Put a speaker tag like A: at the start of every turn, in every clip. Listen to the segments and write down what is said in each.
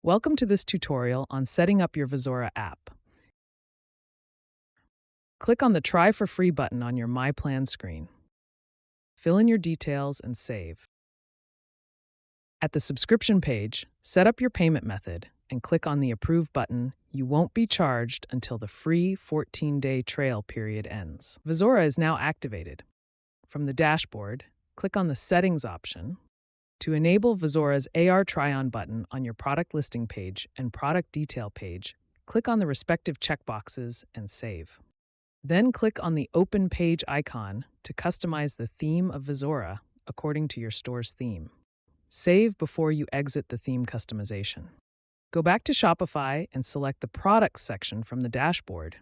A: Welcome to this tutorial on setting up your Vizora app. Click on the Try for Free button on your My Plan screen. Fill in your details and save. At the subscription page, set up your payment method and click on the Approve button. You won't be charged until the free 14-day trial period ends. Vizora is now activated. From the dashboard, click on the Settings option. To enable Vizora's AR Try-On button on your product listing page and product detail page, click on the respective checkboxes and save. Then click on the Open Page icon to customize the theme of Vizora according to your store's theme. Save before you exit the theme customization. Go back to Shopify and select the Products section from the dashboard.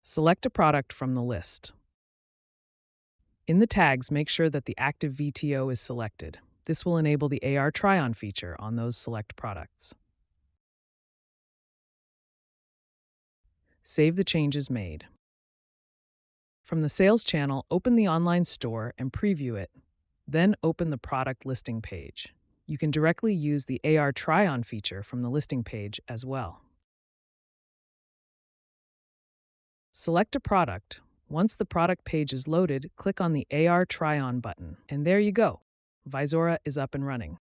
A: Select a product from the list. In the tags, make sure that the active VTO is selected. This will enable the AR Try-On feature on those select products. Save the changes made. From the Sales channel, open the online store and preview it. Then open the product listing page. You can directly use the AR Try-On feature from the listing page as well. Select a product. Once the product page is loaded, click on the AR Try-On button, and there you go. Vizora is up and running.